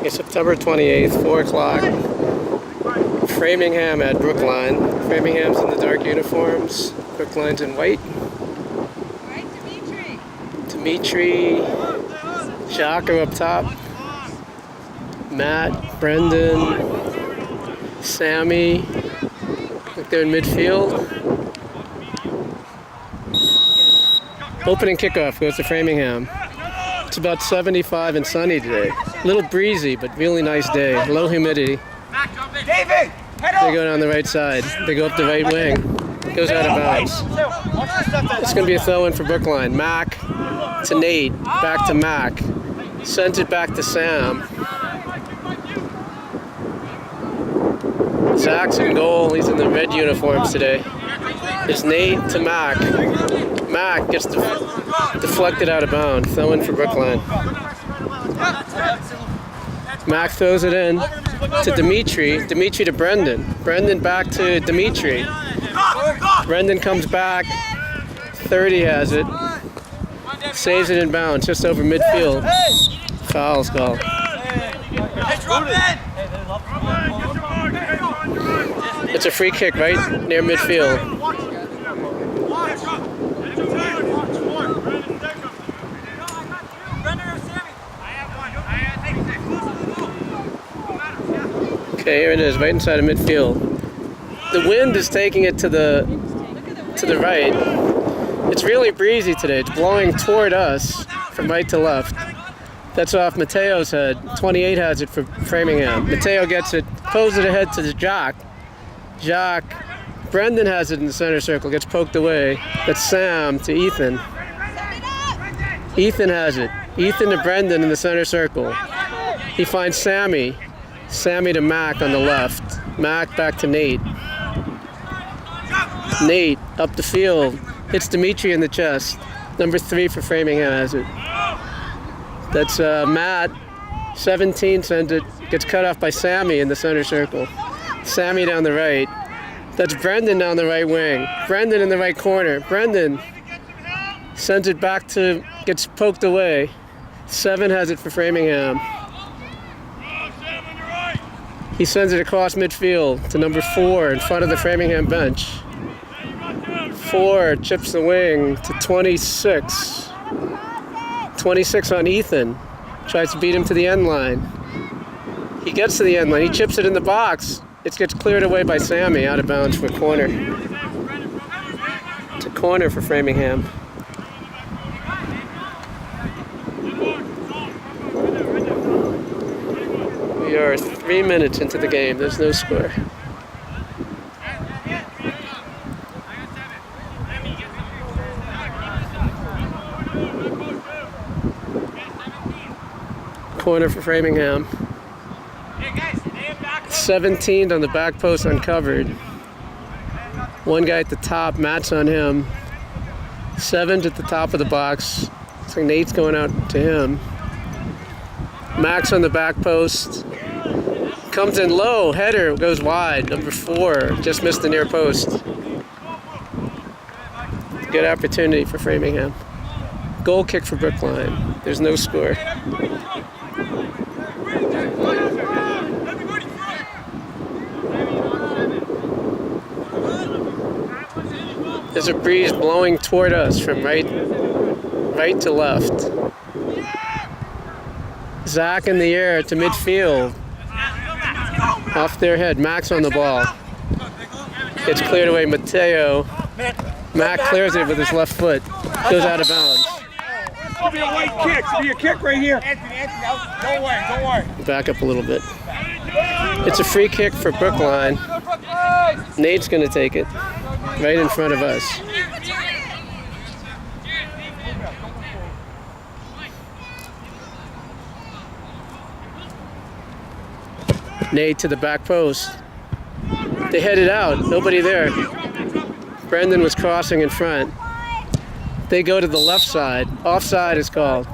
Okay, September 28th, 4 o'clock. Framingham at Brookline. Framingham's in the dark uniforms. Brookline's in white. Right, Dimitri. Jocko up top. Matt, Brendan, Sammy. Look, they're in midfield. Opening kickoff goes to Framingham. It's about 75 and sunny today. A little breezy, but really nice day. Low humidity. David, They go down the right side. They go up the right wing. Goes out of bounds. It's going to be a throw in for Brookline. Mac to Nate. Back to Mac. Sends it back to Sam. Zach's in goal. He's in the red uniforms today. It's Nate to Mac. Mac gets deflected out of bounds. Throw in for Brookline. Mac throws it in to Dimitri. Dimitri to Brendan. Brendan back to Dimitri. Brendan comes back. 30 has it. Saves it in bounds just over midfield. Foul's called. It's a free kick right near midfield. Okay, here it is, right inside of midfield. The wind is taking it to the right. It's really breezy today. It's blowing toward us from right to left. That's off Mateo's head. 28 has it for Framingham. Mateo gets it, pulls it ahead to Jock. Jock. Brendan has it in the center circle, gets poked away. That's Sam to Ethan. Ethan has it. Ethan to Brendan in the center circle. He finds Sammy. Sammy to Mac on the left. Mac back to Nate. Nate up the field. Hits Dimitri in the chest. Number 3 for Framingham has it. That's Matt. 17 sends it. Gets cut off by Sammy in the center circle. Sammy down the right. That's Brendan down the right wing. Brendan in the right corner. Brendan sends it back to, gets poked away. 7 has it for Framingham. He sends it across midfield to number 4 in front of the Framingham bench. 4 chips the wing to 26. 26 on Ethan. Tries to beat him to the end line. He gets to the end line. He chips it in the box. It gets cleared away by Sammy, out of bounds for a corner. It's a corner for Framingham. We are 3 minutes into the game. There's no score. Corner for Framingham. 17 on the back post uncovered. One guy at the top, Matt's on him. 7's at the top of the box. Looks like Nate's going out to him. Max on the back post. Comes in low, header goes wide. Number 4 just missed the near post. Good opportunity for Framingham. Goal kick for Brookline. There's no score. There's a breeze blowing toward us from right to left. Zach in the air to midfield. Off their head. Max on the ball. It's cleared away. Mateo. Mac clears it with his left foot. Goes out of bounds. It'll be a white kick. It'll be a kick right here. Don't worry. Back up a little bit. It's a free kick for Brookline. Nate's going to take it. Right in front of us. Nate to the back post. They headed out. Nobody there. Brendan was crossing in front. They go to the left side. Offside is called.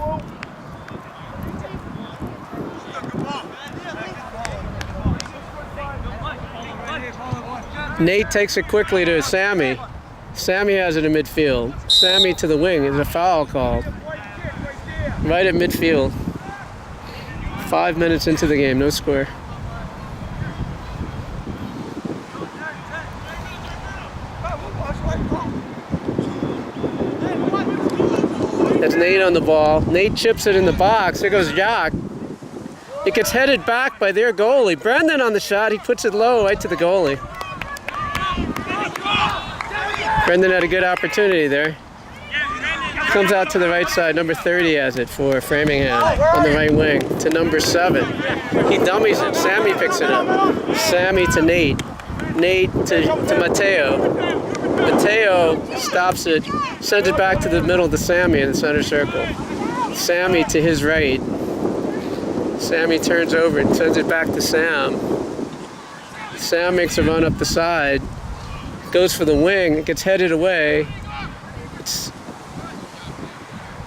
Nate takes it quickly to Sammy. Sammy has it in midfield. Sammy to the wing. There's a foul called. Right at midfield. 5 minutes into the game, no score. That's Nate on the ball. Nate chips it in the box. There goes Jock. It gets headed back by their goalie. Brendan on the shot. He puts it low right to the goalie. Brendan had a good opportunity there. Comes out to the right side. Number 30 has it for Framingham on the right wing to number 7. He dummies it. Sammy picks it up. Sammy to Nate. Nate to Mateo. Mateo stops it, sends it back to the middle to Sammy in the center circle. Sammy to his right. Sammy turns over and sends it back to Sam. Sam makes a run up the side, goes for the wing, it gets headed away,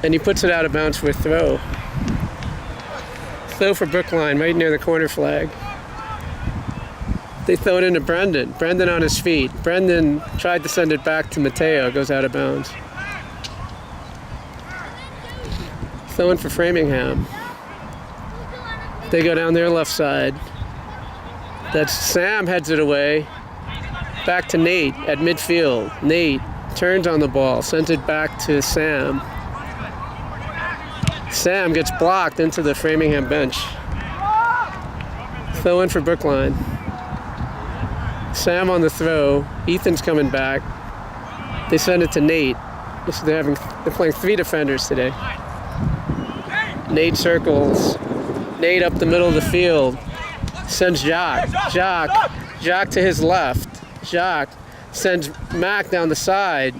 and he puts it out of bounds for a throw. Throw for Brookline, right near the corner flag. They throw it into Brendan. Brendan on his feet. Brendan tried to send it back to Mateo. Goes out of bounds. Throwing for Framingham. They go down their left side. That's Sam heads it away. Back to Nate at midfield. Nate turns on the ball. Sends it back to Sam. Sam gets blocked into the Framingham bench. Throw in for Brookline. Sam on the throw. Ethan's coming back. They send it to Nate. They're playing 3 defenders today. Nate circles. Nate up the middle of the field. Sends Jock. Jock to his left. Jock sends Mac down the side.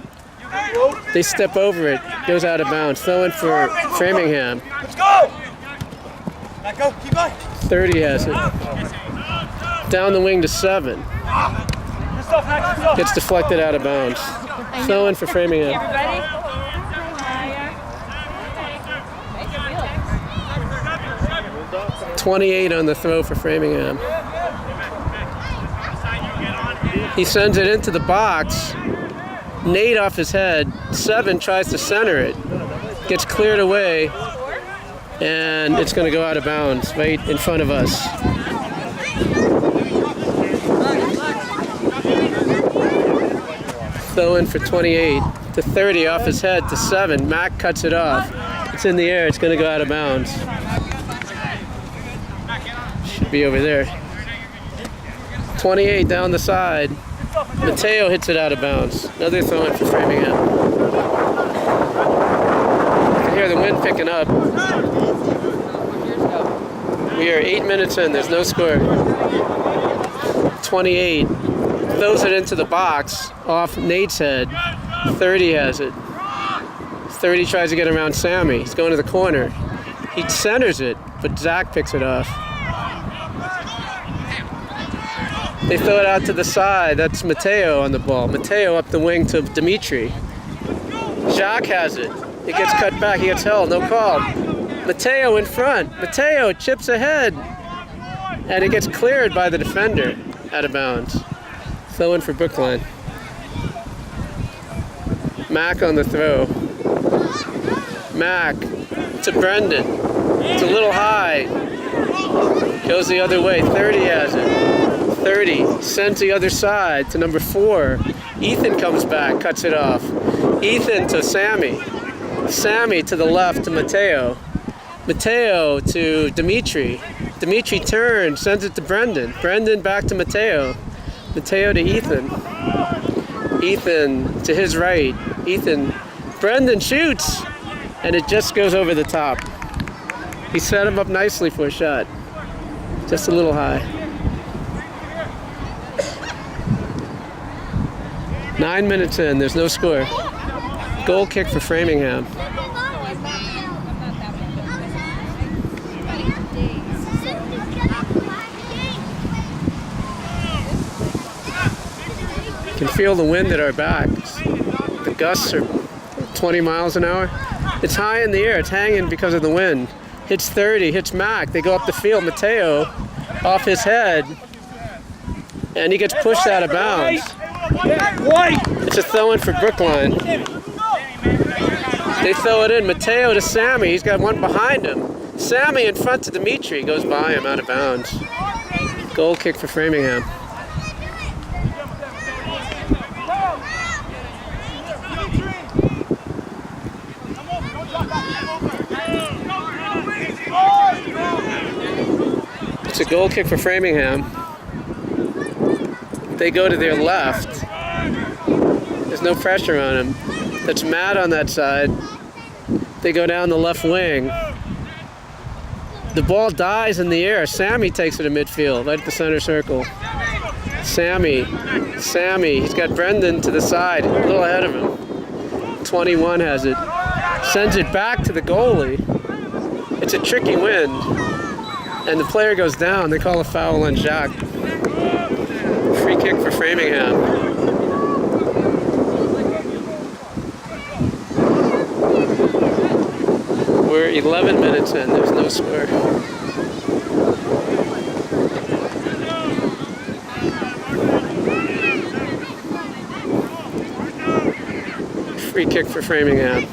They step over it. Goes out of bounds. Throw in for Framingham. Let's go! Back go, keep going. 30 has it. Down the wing to 7. Gets deflected out of bounds. Throw in for Framingham. 28 on the throw for Framingham. He sends it into the box. Nate off his head. 7 tries to center it. Gets cleared away. And it's going to go out of bounds right in front of us. Throw in for 28 to 30 off his head to 7. Mac cuts it off. It's in the air. It's going to go out of bounds. Should be over there. 28 down the side. Mateo hits it out of bounds. Another throw in for Framingham. You can hear the wind picking up. We are 8 minutes in. There's no score. 28. Throws it into the box off Nate's head. 30 has it. 30 tries to get around Sammy. He's going to the corner. He centers it, but Zach picks it off. They throw it out to the side. That's Mateo on the ball. Mateo up the wing to Dimitri. Jacques has it. It gets cut back. He gets held. No call. Mateo in front. Mateo chips ahead. And it gets cleared by the defender out of bounds. Throw in for Brookline. Mac on the throw. Mac to Brendan. It's a little high. Goes the other way. 30 has it. 30 sends the other side to number 4. Ethan comes back, cuts it off. Ethan to Sammy. Sammy to the left to Mateo. Mateo to Dimitri. Dimitri turns, sends it to Brendan. Brendan back to Mateo. Mateo to Ethan. Ethan to his right. Ethan. Brendan shoots, and it just goes over the top. He set him up nicely for a shot. Just a little high. 9 minutes in, there's no score. Goal kick for Framingham. You can feel the wind at our backs. The gusts are 20 miles an hour. It's high in the air, it's hanging because of the wind. Hits 30, hits Mac, they go up the field. Mateo off his head, and he gets pushed out of bounds. It's a throw in for Brookline. They throw it in. Mateo to Sammy. He's got one behind him. Sammy in front to Dimitri, goes by him out of bounds. Goal kick for Framingham. It's a goal kick for Framingham. They go to their left. There's no pressure on him. That's Matt on that side. They go down the left wing. The ball dies in the air. Sammy takes it to midfield, right at the center circle. Sammy. He's got Brendan to the side, a little ahead of him. 21 has it. Sends it back to the goalie. It's a tricky wind. And the player goes down. They call a foul on Jacques. Free kick for Framingham. We're 11 minutes in. There's no score. Free kick for Framingham.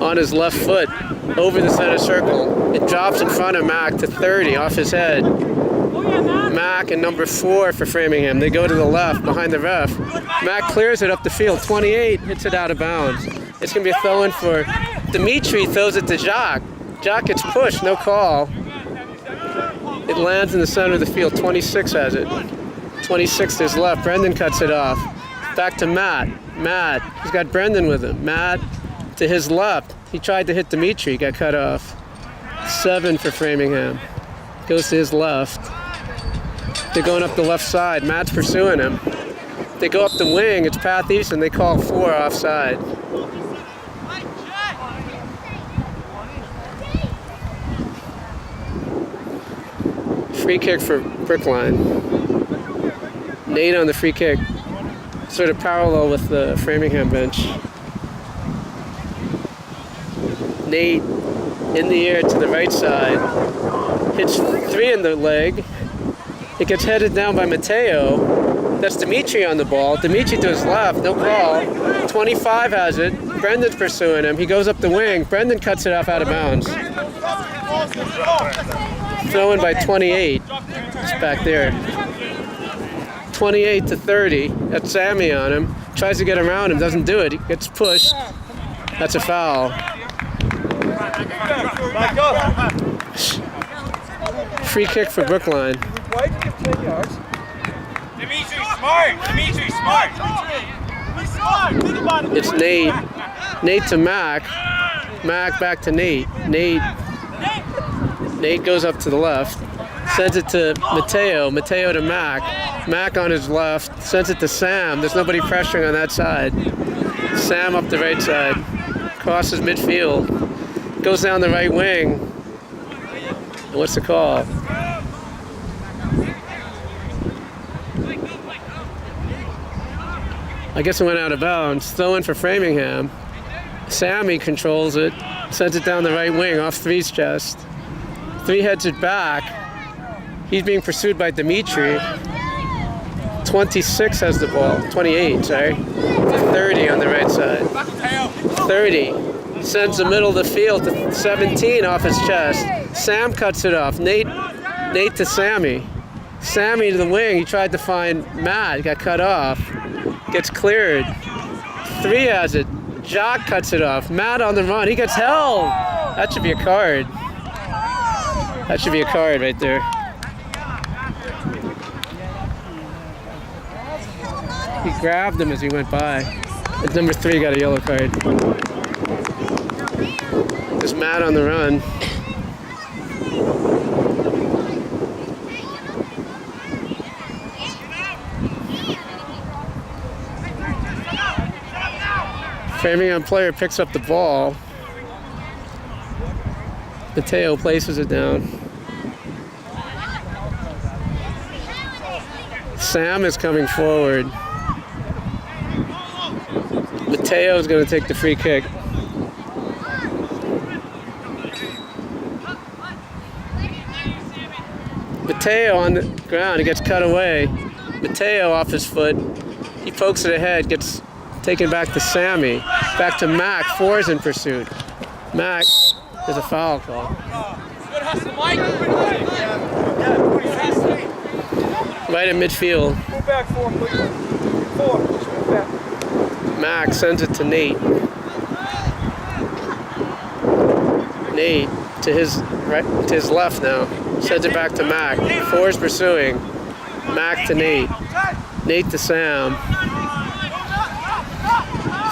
On his left foot, over the center circle. It drops in front of Mac to 30 off his head. Mac and number 4 for Framingham. They go to the left behind the ref. Mac clears it up the field. 28 hits it out of bounds. It's going to be a throw in for Dimitri, throws it to Jacques. Jacques gets pushed, no call. It lands in the center of the field. 26 has it. 26 to his left. Brendan cuts it off. Back to Matt. He's got Brendan with him. Matt to his left. He tried to hit Dimitri, got cut off. 7 for Framingham. Goes to his left. They're going up the left side. Matt's pursuing him. They go up the wing. It's Path Easton. They call 4 offside. Free kick for Brookline. Nate on the free kick. Sort of parallel with the Framingham bench. Nate in the air to the right side. Hits 3 in the leg. It gets headed down by Matteo. That's Dimitri on the ball. Dimitri to his left, no call. 25 has it. Brendan's pursuing him. He goes up the wing. Brendan cuts it off out of bounds. Throw in by 28. It's back there. 28 to 30. That's Sammy on him. Tries to get around him, doesn't do it. He gets pushed. That's a foul. Free kick for Brookline. Dimitri, smart! It's Nate. Nate to Mac. Mac back to Nate. Nate goes up to the left. Sends it to Matteo. Matteo to Mac. Mac on his left. Sends it to Sam. There's nobody pressuring on that side. Sam up the right side. Crosses midfield. Goes down the right wing. What's the call? I guess it went out of bounds. Throw in for Framingham. Sammy controls it. Sends it down the right wing off 3's chest. 3 heads it back. He's being pursued by Dimitri. 26 has the ball. 28, sorry. 30 on the right side. 30. Sends the middle of the field to 17 off his chest. Sam cuts it off. Nate to Sammy. Sammy to the wing. He tried to find Matt. Got cut off. Gets cleared. 3 has it. Jacques cuts it off. Matt on the run. He gets held. That should be a card. That should be a card right there. He grabbed him as he went by. And number 3 got a yellow card. There's Matt on the run. Framingham player picks up the ball. Matteo places it down. Sam is coming forward. Matteo is going to take the free kick. Matteo on the ground, he gets cut away. Matteo off his foot. He pokes it ahead, gets taken back to Sammy. Back to Mac, 4's in pursuit. Mac There's a foul call. Good hustle, Mike. Right in midfield. Move back 4, please. 4. Just move back. Mac sends it to Nate. Nate to his right, to his left now. Sends it back to Mac. 4 is pursuing. Mac to Nate. Nate to Sam.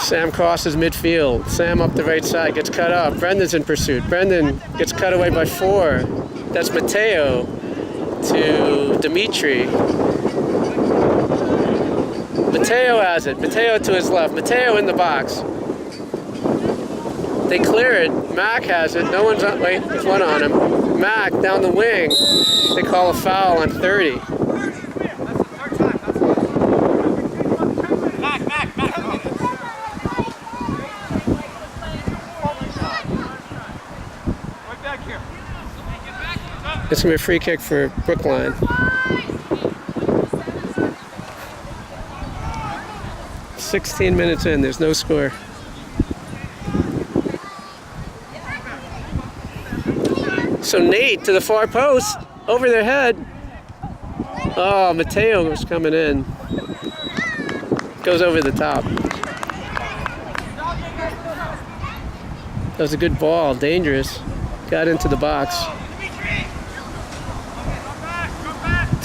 Sam crosses midfield. Sam up the right side, gets cut off. Brendan's in pursuit. Brendan gets cut away by 4. That's Mateo to Dimitri. Mateo has it. Mateo to his left. Mateo in the box. They clear it. Mac has it. No one's on. Wait, there's one on him. Mac down the wing. They call a foul on 30. It's going to be a free kick for Brookline. 16 minutes in, there's no score. So Nate to the far post, over their head. Oh, Mateo was coming in. Goes over the top. That was a good ball, dangerous. Got into the box.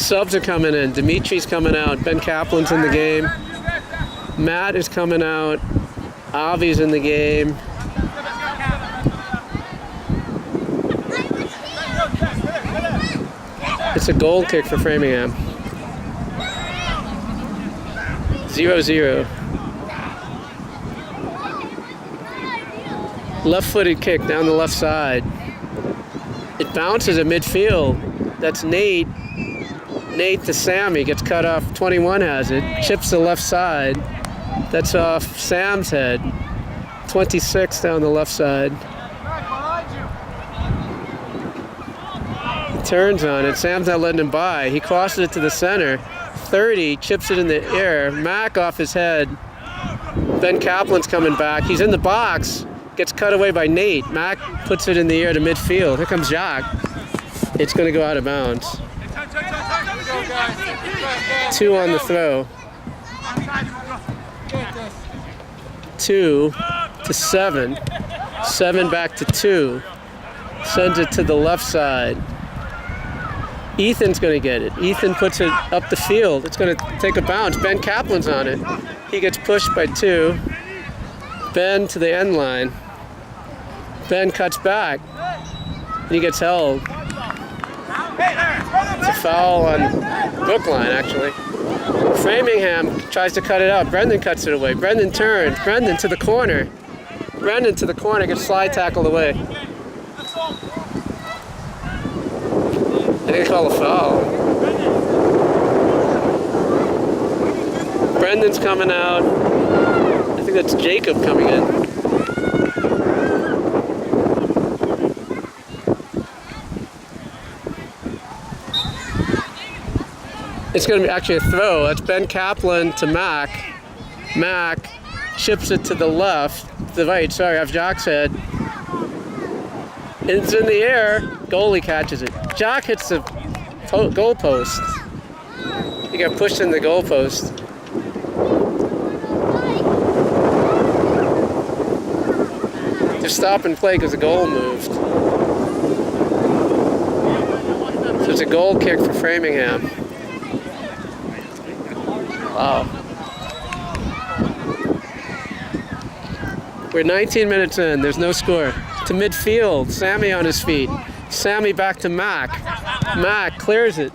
Subs are coming in. Dimitri's coming out. Ben Kaplan's in the game. Matt is coming out. Avi's in the game. It's a goal kick for Framingham. 0-0. Left-footed kick down the left side. It bounces at midfield. That's Nate. Nate to Sammy, gets cut off. 21 has it. Chips the left side. That's off Sam's head. 26 down the left side. He turns on it. Sam's not letting him by. He crosses it to the center. 30, chips it in the air. Mac off his head. Ben Kaplan's coming back. He's in the box. Gets cut away by Nate. Mac puts it in the air to midfield. Here comes Jacques. It's going to go out of bounds. 2 on the throw. 2 to 7. 7 back to 2. Sends it to the left side. Ethan's going to get it. Ethan puts it up the field. It's going to take a bounce. Ben Kaplan's on it. He gets pushed by 2. Ben to the end line. Ben cuts back. And he gets held. It's a foul on Brookline, actually. Framingham tries to cut it out. Brendan cuts it away. Brendan turns. Brendan to the corner. Brendan to the corner, gets slide tackled away. I think they call a foul. Brendan's coming out. I think that's Jacob coming in. It's going to be actually a throw. That's Ben Kaplan to Mac. Mac chips it to the left, the right, sorry, off Jacques' head. It's in the air. Goalie catches it. Jacques hits the goal post. He got pushed in the goal post. Just stop and play because the goal moved. So it's a goal kick for Framingham. Wow. We're 19 minutes in. There's no score. To midfield. Sammy on his feet. Sammy back to Mac. Mac clears it.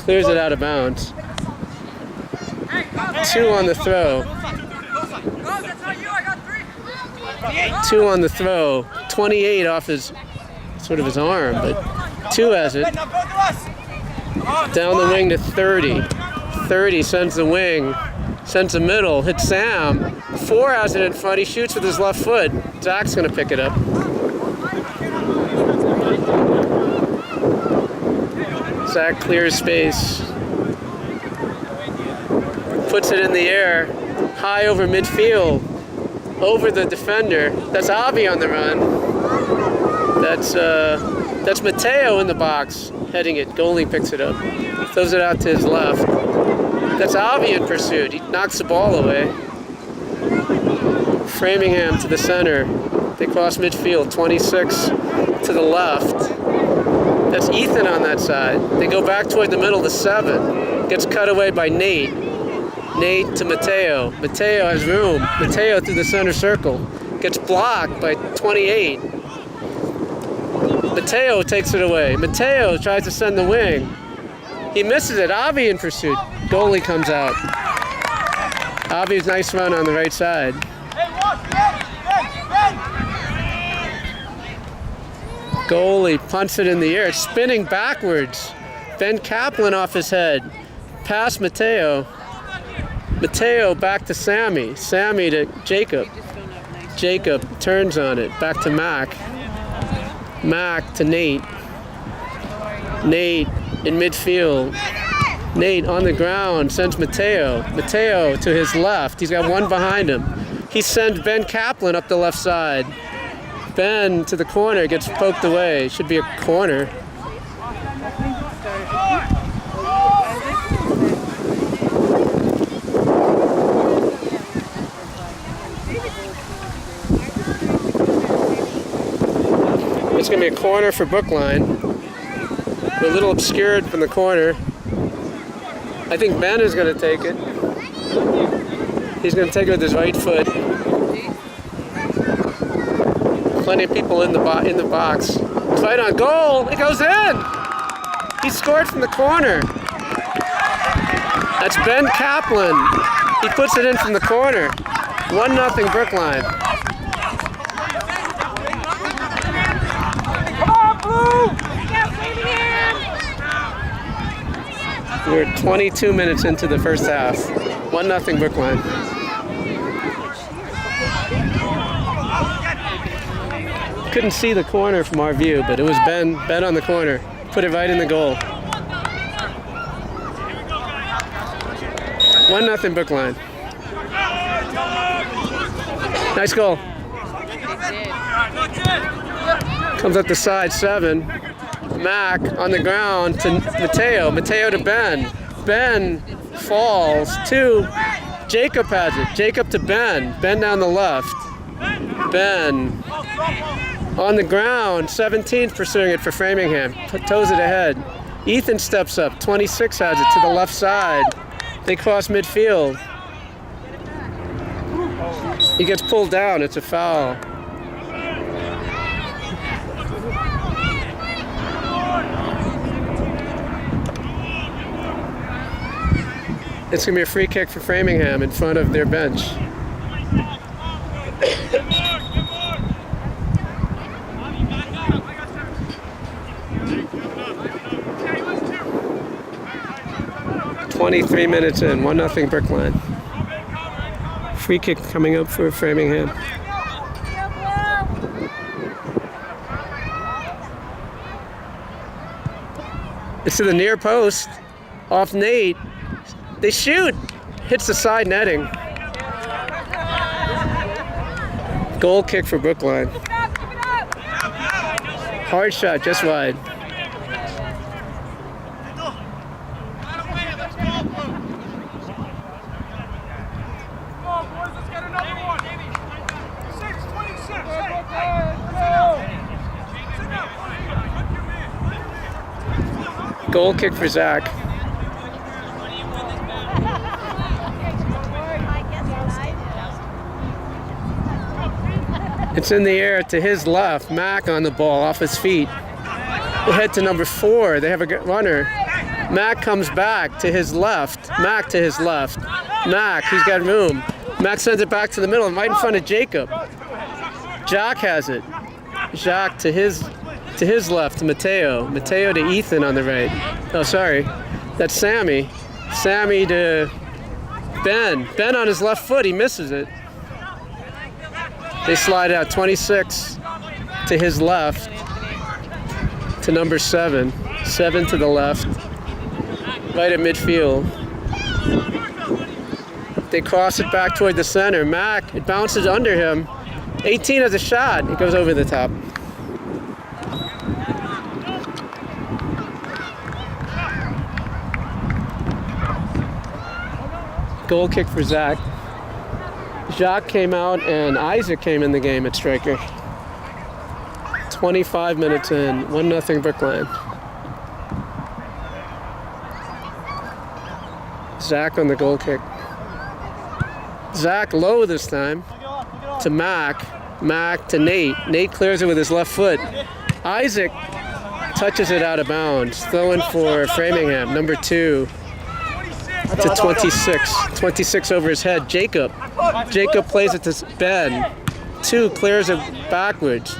Clears it out of bounds. 2 on the throw. 2 on the throw. 28 off his, sort of his arm, but 2 has it. Down the wing to 30. 30 sends the wing, sends the middle, hits Sam. 4 has it in front, he shoots with his left foot. Zach's gonna pick it up. Zach clears space. Puts it in the air, high over midfield, over the defender. That's Avi on the run. That's Mateo in the box, heading it. Goalie picks it up. Throws it out to his left. That's Avi in pursuit. He knocks the ball away. Framingham to the center. They cross midfield, 26 to the left. That's Ethan on that side. They go back toward the middle to 7. Gets cut away by Nate. Nate to Mateo. Mateo has room. Mateo through the center circle. Gets blocked by 28. Mateo takes it away. Mateo tries to send the wing. He misses it. Avi in pursuit. Goalie comes out. Avi's nice run on the right side. Goalie punts it in the air. It's spinning backwards. Ben Kaplan off his head. Past Mateo. Mateo back to Sammy. Sammy to Jacob. Jacob turns on it. Back to Mac. Mac to Nate. Nate in midfield. Nate on the ground sends Mateo. Mateo to his left. He's got one behind him. He sends Ben Kaplan up the left side. Ben to the corner, gets poked away. Should be a corner. It's going to be a corner for Brookline. We're a little obscured from the corner. I think Ben is going to take it. He's going to take it with his right foot. Plenty of people in the box. Fight on goal. It goes in. He scored from the corner. That's Ben Kaplan. He puts it in from the corner. 1-0 Brookline. We're 22 minutes into the first half. 1-0 Brookline. Couldn't see the corner from our view, but it was Ben on the corner. Put it right in the goal. 1-0 Brookline. Nice goal. Comes up the side, 7. Mac on the ground to Mateo. Mateo to Ben. Ben falls. 2. Jacob has it. Jacob to Ben. Ben down the left. Ben on the ground. 17th pursuing it for Framingham. Toes it ahead. Ethan steps up. 26 has it to the left side. They cross midfield. He gets pulled down. It's a foul. It's going to be a free kick for Framingham in front of their bench. .23 minutes in, 1-0 Brookline. Free kick coming up for Framingham. It's to the near post, off Nate. They shoot. Hits the side netting. Goal kick for Brookline. Hard shot, just wide. Goal kick for Zach. It's in the air to his left. Mac on the ball, off his feet. We'll head to number 4. They have a runner. Mac comes back to his left. Mac to his left. Mac, he's got room. Mac sends it back to the middle, right in front of Jacob. Jacques has it. Jacques to his left, to Mateo. Mateo to Ethan on the right. Oh, sorry. That's Sammy. Sammy to Ben. Ben on his left foot, he misses it. They slide out 26 to his left, to number 7. 7 to the left, right at midfield. They cross it back toward the center. Mac, it bounces under him. 18 has a shot. It goes over the top. Goal kick for Zach. Jacques came out and Isaac came in the game at striker. 25 minutes in, 1-0 Brookline. Zach on the goal kick. Zach low this time to Mac. Mac to Nate. Nate clears it with his left foot. Isaac touches it out of bounds. Throwing for Framingham, number 2 to 26. 26 over his head. Jacob. Jacob plays it to Ben. 2 clears it backwards.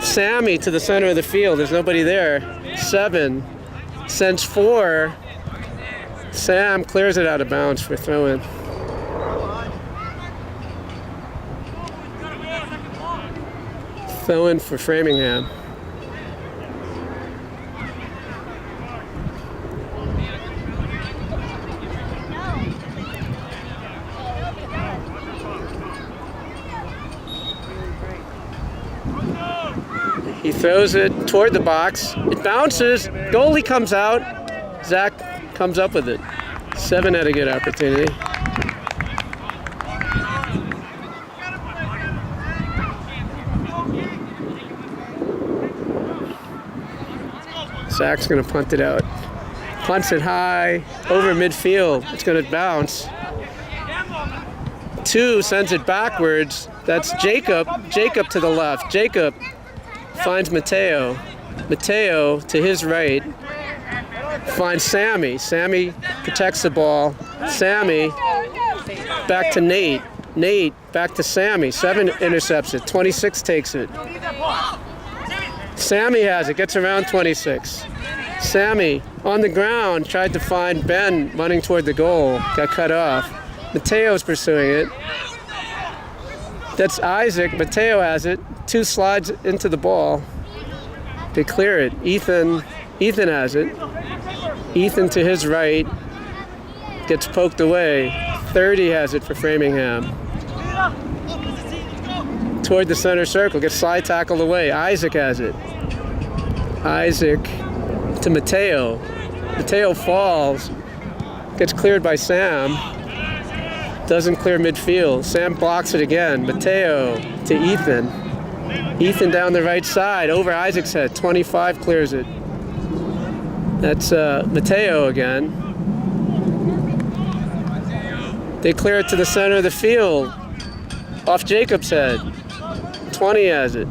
Sammy to the center of the field. There's nobody there. 7 sends 4. Sam clears it out of bounds for throw-in. Throw-in for Framingham. He throws it toward the box. It bounces. Goalie comes out. Zach comes up with it. 7 had a good opportunity. Zach's going to punt it out. Punts it high over midfield. It's going to bounce. 2 sends it backwards. That's Jacob. Jacob to the left. Jacob finds Mateo. Mateo to his right finds Sammy. Sammy protects the ball. Sammy back to Nate. Nate back to Sammy. 7 intercepts it. 26 takes it. Sammy has it. Gets around 26. Sammy on the ground tried to find Ben running toward the goal. Got cut off. Mateo's pursuing it. That's Isaac. Mateo has it. 2 slides into the ball. They clear it. Ethan has it. Ethan to his right. Gets poked away. 30 has it for Framingham. Toward the center circle. Gets slide tackled away. Isaac has it. Isaac to Mateo. Mateo falls. Gets cleared by Sam. Doesn't clear midfield. Sam blocks it again. Mateo to Ethan. Ethan down the right side. Over Isaac's head. 25 clears it. That's Mateo again. They clear it to the center of the field. Off Jacob's head. 20 has it.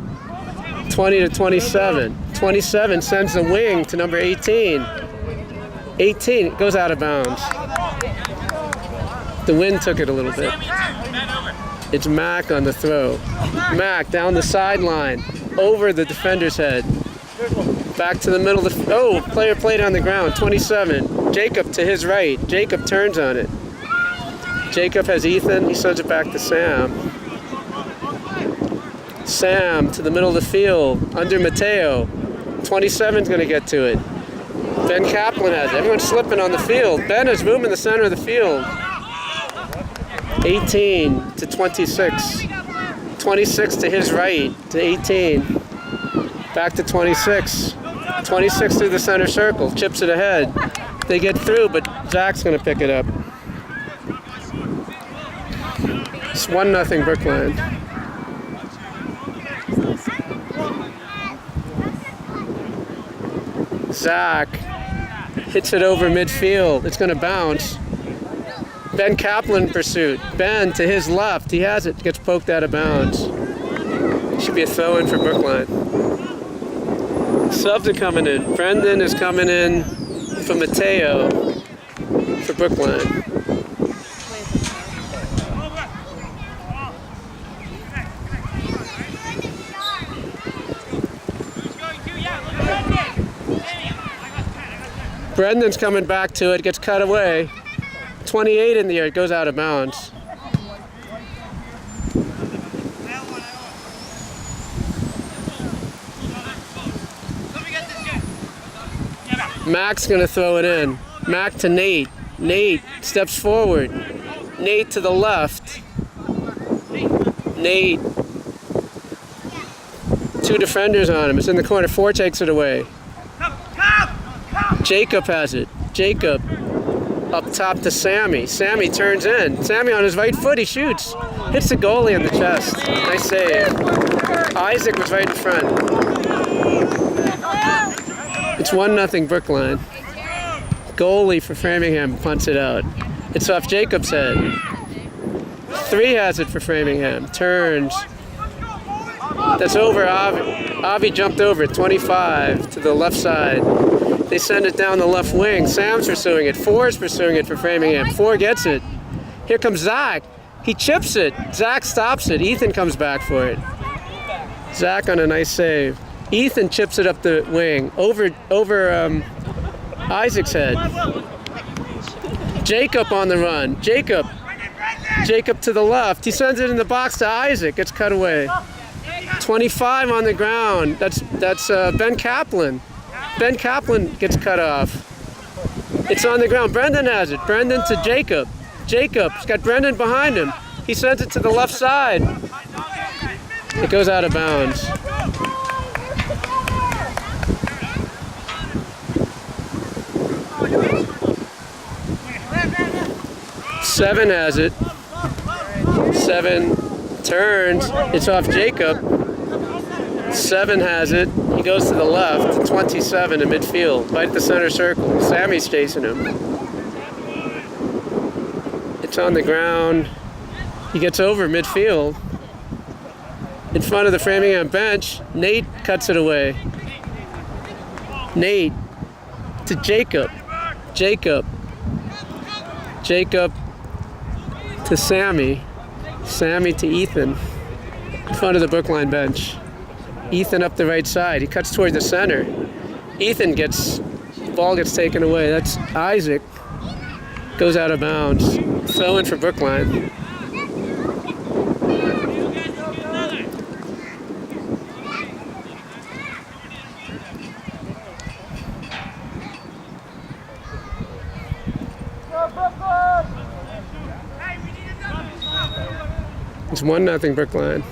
20 to 27. 27 sends the wing to number 18. 18 goes out of bounds. The wind took it a little bit. It's Mac on the throw. Mac down the sideline, over the defender's head. Back to the middle of the... player played on the ground, 27. Jacob to his right. Jacob turns on it. Jacob has Ethan. He sends it back to Sam. Sam to the middle of the field, under Mateo. 27's going to get to it. Ben Kaplan has it. Everyone's slipping on the field. Ben has room in the center of the field. 18 to 26. 26 to his right, to 18. Back to 26. 26 through the center circle, chips it ahead. They get through, but Zach's going to pick it up. It's 1-0 Brookline. Zach hits it over midfield. It's going to bounce. Ben Kaplan pursuit. Ben to his left. He has it. Gets poked out of bounds. Should be a throw-in for Brookline. Subs are coming in. Brendan is coming in for Mateo for Brookline. Brendan's coming back to it. Gets cut away. 28 in the air. It goes out of bounds. Mac's going to throw it in. Mac to Nate. Nate steps forward. Nate to the left. Nate. 2 defenders on him. It's in the corner. 4 takes it away. Jacob has it. Jacob Up top to Sammy. Sammy turns in. Sammy on his right foot, he shoots. Hits the goalie in the chest. Nice save. Isaac was right in front. It's 1-0 Brookline. Goalie for Framingham punts it out. It's off Jacob's head. 3 has it for Framingham. Turns. That's over Avi. Avi jumped over it, 25 to the left side. They send it down the left wing. Sam's pursuing it. 4 is pursuing it for Framingham. 4 gets it. Here comes Zach. He chips it. Zach stops it. Ethan comes back for it. Zach on a nice save. Ethan chips it up the wing over Isaac's head. Jacob on the run. Jacob to the left. He sends it in the box to Isaac. It's cut away. 25 on the ground. That's Ben Kaplan. Ben Kaplan gets cut off. It's on the ground. Brendan has it. Brendan to Jacob. Jacob's got Brendan behind him. He sends it to the left side. It goes out of bounds. Seven has it. 7 turns. It's off Jacob. 7 has it. He goes to the left. 27 in midfield. Right at the center circle. Sammy's chasing him. It's on the ground. He gets over midfield. In front of the Framingham bench, Nate cuts it away. Nate to Jacob. Jacob to Sammy. Sammy to Ethan. In front of the Brookline bench. Ethan up the right side. He cuts toward the center. Ethan the ball gets taken away. That's Isaac. Goes out of bounds. Throw in for Brookline. It's 1-0 Brookline.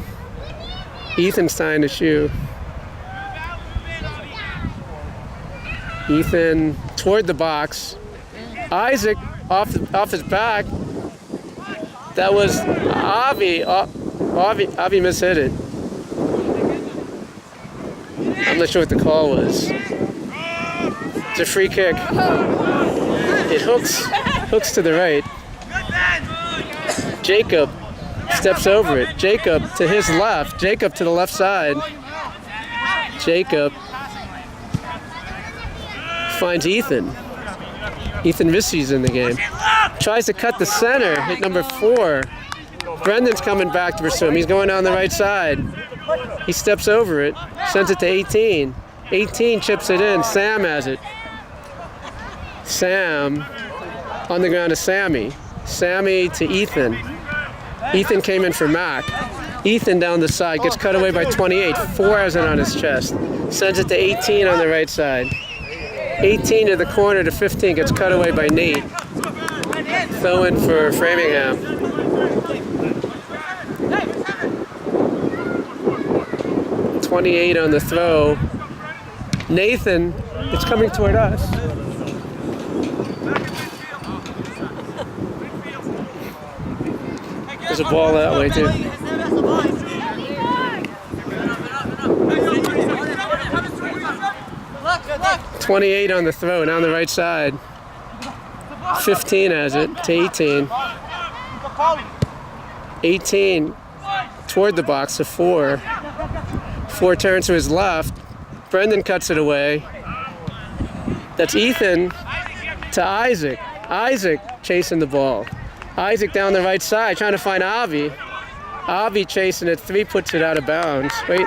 Ethan's tying the shoe. Ethan toward the box. Isaac off his back. That was Avi. Avi mishit it. I'm not sure what the call was. It's a free kick. It hooks to the right. Jacob steps over it. Jacob to his left. Jacob to the left side. Jacob finds Ethan. Ethan Vissi's in the game. Tries to cut the center. Hit number 4. Brendan's coming back to pursue him. He's going down the right side. He steps over it. Sends it to 18. 18 chips it in. Sam has it. Sam on the ground to Sammy. Sammy to Ethan. Ethan came in for Mac. Ethan down the side, gets cut away by 28. 4 has it on his chest. Sends it to 18 on the right side. 18 to the corner to 15, gets cut away by Nate. Throw in for Framingham. .28 on the throw. Nathan, it's coming toward us. There's a ball that way too. .28 on the throw, down the right side. 15 has it to 18. 18 toward the box to 4. 4 turns to his left. Brendan cuts it away. That's Ethan to Isaac. Isaac chasing the ball. Isaac down the right side, trying to find Avi. Avi chasing it. 3 puts it out of bounds. Wait.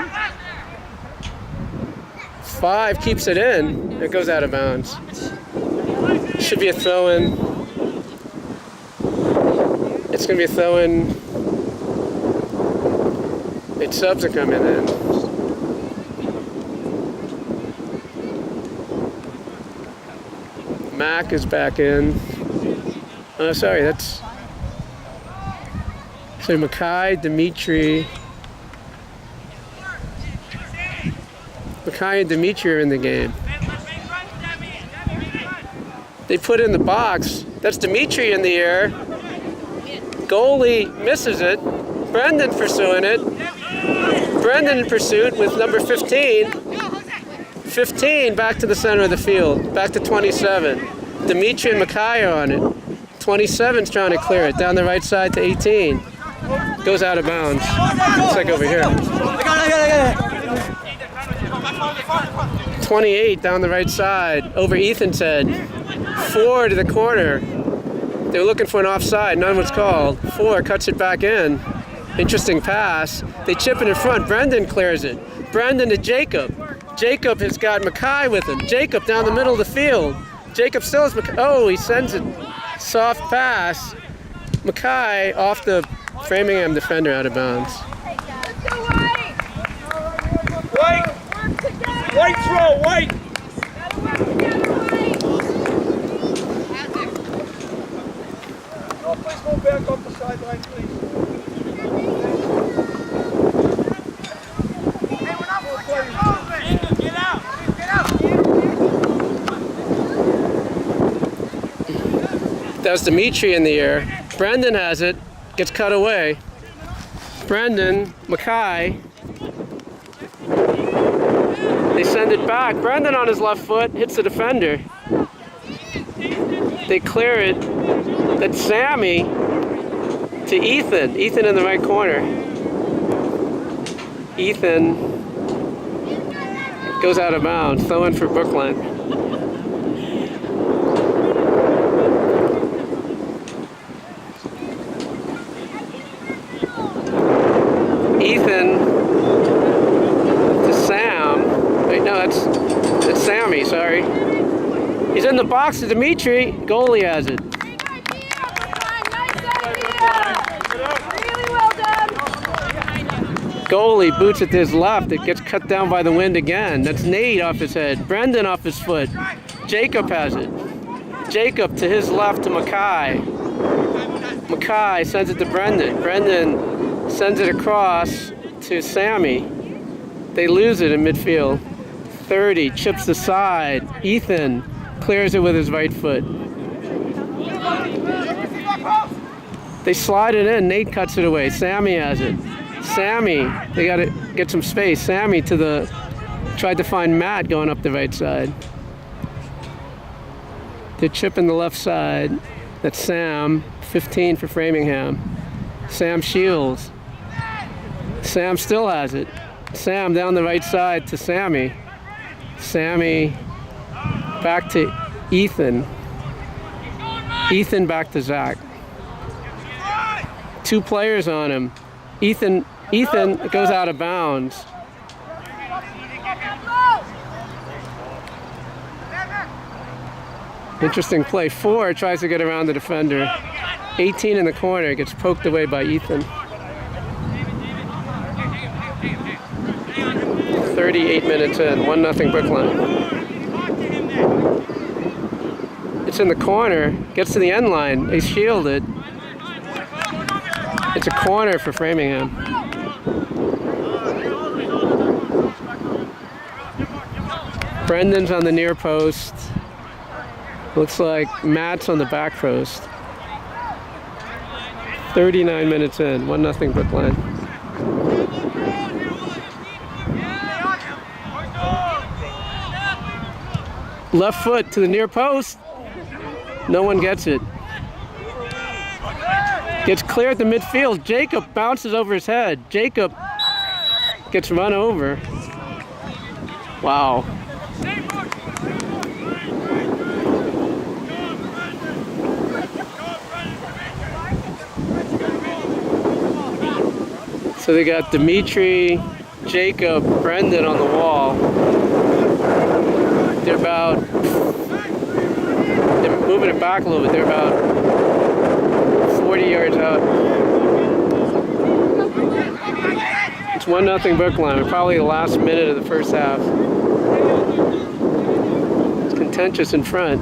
5 keeps it in. It goes out of bounds. Should be a throw-in. It's going to be a throw-in. 8 subs are coming in. Mac is back in. Oh, sorry, that's... So Mackay, Dimitri. Mackay and Dimitri are in the game. They put in the box. That's Dimitri in the air. Goalie misses it. Brendan pursuing it. Brendan in pursuit with number 15. 15 back to the center of the field. Back to 27. Dimitri and Mackay are on it. 27's trying to clear it. Down the right side to 18. Goes out of bounds. Looks like over here. 28 down the right side. Over Ethan's head. 4 to the corner. They were looking for an offside. None was called. 4 cuts it back in. Interesting pass. They chip it in front. Brendan clears it. Brendan to Jacob. Jacob has got Mackay with him. Jacob down the middle of the field. Jacob still has Mackay. Oh, he sends it. Soft pass. Mackay off the Framingham defender out of bounds. White! White throw, White! Oh, please go back up the sideline, please. Hey, we're not playing. Get out! Get out! That was Dimitri in the air. Brendan has it. Gets cut away. Brendan, Mackay. They send it back. Brendan on his left foot hits the defender. They clear it. That's Sammy to Ethan. Ethan in the right corner. Ethan goes out of bounds. Throw in for Brookline. Ethan to Sam. Wait, no, that's Sammy, sorry. He's in the box to Dimitri. Goalie has it. Really well done. Goalie boots it to his left. It gets cut down by the wind again. That's Nate off his head. Brendan off his foot. Jacob has it. Jacob to his left to Mackay. Mackay sends it to Brendan. Brendan sends it across to Sammy. They lose it in midfield. 30, chips the side. Ethan clears it with his right foot. They slide it in. Nate cuts it away. Sammy has it. Sammy, they got to get some space. Sammy to the, tried to find Matt going up the right side. They're chipping the left side. That's Sam, 15 for Framingham. Sam Shields. Sam still has it. Sam down the right side to Sammy. Sammy back to Ethan. Ethan back to Zach. 2 players on him. Ethan goes out of bounds. Interesting play. 4 tries to get around the defender. 18 in the corner, gets poked away by Ethan. 38 minutes in, 1-0 Brookline. It's in the corner, gets to the end line. They shield it. It's a corner for Framingham. Brendan's on the near post. Looks like Matt's on the back post. 39 minutes in, 1-0 Brookline. Left foot to the near post. No one gets it. Gets clear at the midfield. Jacob bounces over his head. Jacob gets run over. Wow. So they got Dimitri, Jacob, Brendan on the wall. They're moving it back a little bit. They're about 40 yards out. It's 1-0 Brookline. We're probably the last minute of the first half. It's contentious in front.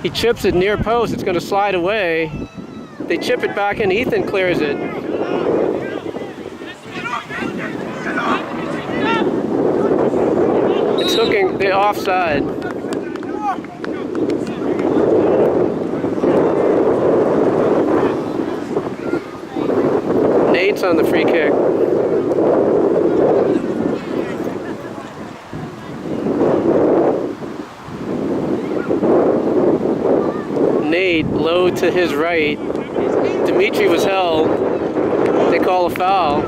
He chips it near post. It's going to slide away. They chip it back in. Ethan clears it. It's hooking the offside. Nate's on the free kick. Nate, low to his right. Dimitri was held. They call a foul.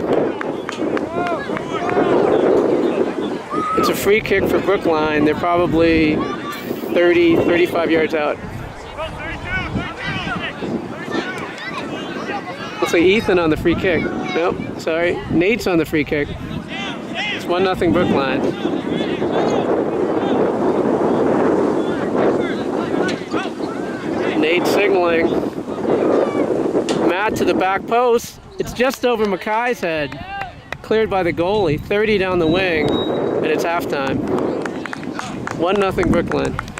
It's a free kick for Brookline. They're probably 30, 35 yards out. Looks like Ethan on the free kick. Nope, sorry. Nate's on the free kick. It's 1-0 Brookline. Nate signaling. Matt to the back post. It's just over Mackay's head. Cleared by the goalie. 30 down the wing, and it's halftime. 1-0 Brookline.